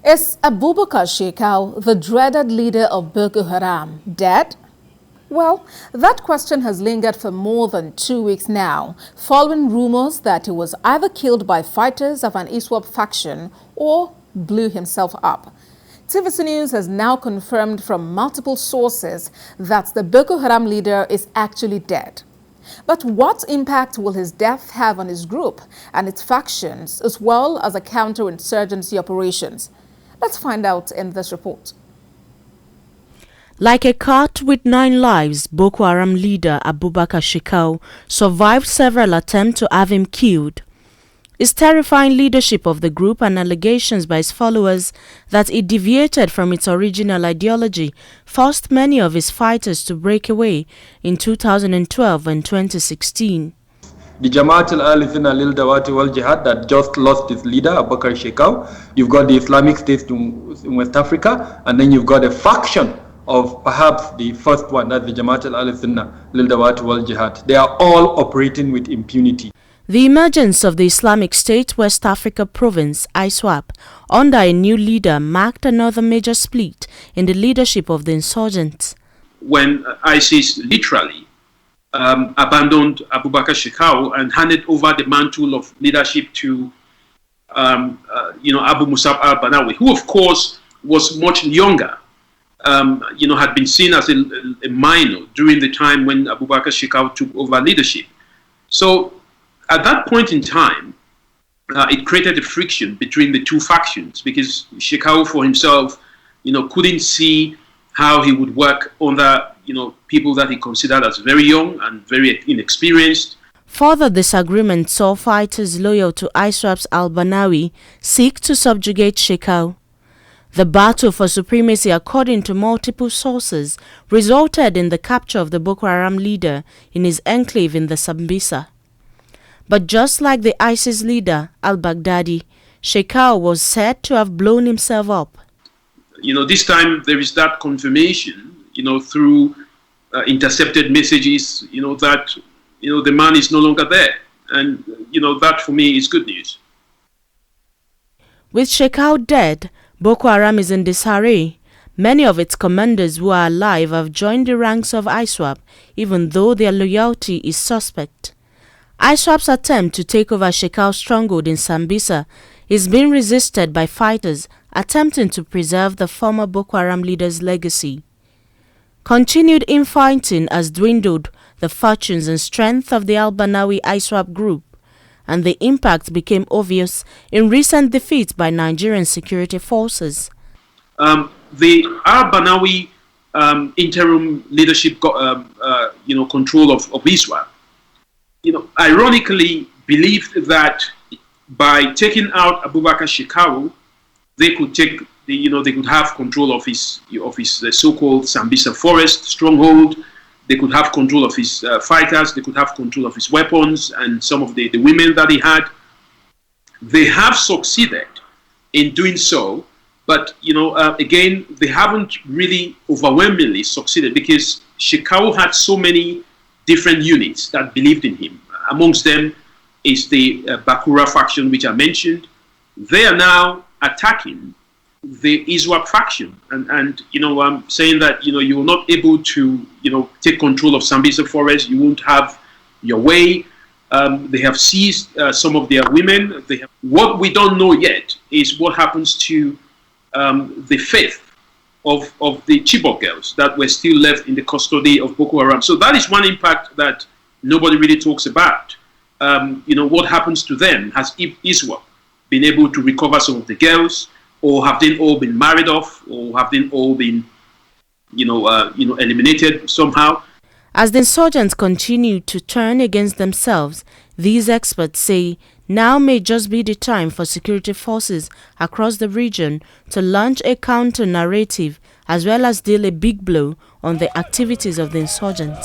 Is Abubakar Shekau, the dreaded leader of Boko Haram, dead? Well, that question has lingered for more than 2 weeks now, following rumors that he was either killed by fighters of an ISWAP faction or blew himself up. TVC News has now confirmed from multiple sources that the Boko Haram leader is actually dead. But what impact will his death have on his group and its factions, as well as the counterinsurgency operations? Let's find out in this report. Like a cat with 9 lives, Boko Haram leader Abubakar Shekau survived several attempts to have him killed. His terrifying leadership of the group and allegations by his followers that it deviated from its original ideology forced many of his fighters to break away in 2012 and 2016. The Jamaat al-Alisina Lil Dawati wal Jihad that just lost its leader, Abubakar Shekau. You've got the Islamic State in West Africa, and then you've got a faction of perhaps the first one, that's the Jamaat al-Alisina Lil Dawati wal Jihad. They are all operating with impunity. The emergence of the Islamic State West Africa province, ISWAP, under a new leader marked another major split in the leadership of the insurgents. When ISIS literally abandoned Abubakar Shekau and handed over the mantle of leadership to Abu Musab al-Banawi, who of course was much younger, had been seen as a minor during the time when Abubakar Shekau took over leadership. So at that point in time, it created a friction between the two factions because Shekau for himself, couldn't see how he would work under, people that he considered as very young and very inexperienced. Further disagreement saw fighters loyal to ISWAP's al-Banawi seek to subjugate Shekau. The battle for supremacy, according to multiple sources, resulted in the capture of the Boko Haram leader in his enclave in the Sambisa. But just like the ISIS leader, al-Baghdadi, Shekau was said to have blown himself up. This time there is that confirmation, through intercepted messages, that, the man is no longer there. And, that for me is good news. With Shekau dead, Boko Haram is in disarray. Many of its commanders who are alive have joined the ranks of ISWAP, even though their loyalty is suspect. ISWAP's attempt to take over Shekau's stronghold in Sambisa is being resisted by fighters attempting to preserve the former Boko Haram leader's legacy. Continued infighting has dwindled the fortunes and strength of the al-Banawi ISWAP group, and the impact became obvious in recent defeats by Nigerian security forces. The al-Banawi interim leadership got, control of ISWAP. Ironically believed that by taking out Abubakar Shekau, they could take they could have control of his so-called Sambisa forest stronghold. They could have control of his fighters. They could have control of his weapons and some of the women that he had. They have succeeded in doing so, but again, they haven't really overwhelmingly succeeded because Shekau had so many different units that believed in him. Amongst them is the Bakura faction, which I mentioned. They are now attacking the ISWAP faction, and I'm saying that you are not able to take control of Sambisa forest. You won't have your way. They have seized some of their women. What we don't know yet is what happens to the fifth of the Chibok girls that were still left in the custody of Boko Haram. So that is one impact that nobody really talks about. What happens to them? Has ISWAP been able to recover some of the girls, or have they all been married off, or have they all been, eliminated somehow? As the insurgents continue to turn against themselves, these experts say now may just be the time for security forces across the region to launch a counter-narrative as well as deal a big blow on the activities of the insurgents.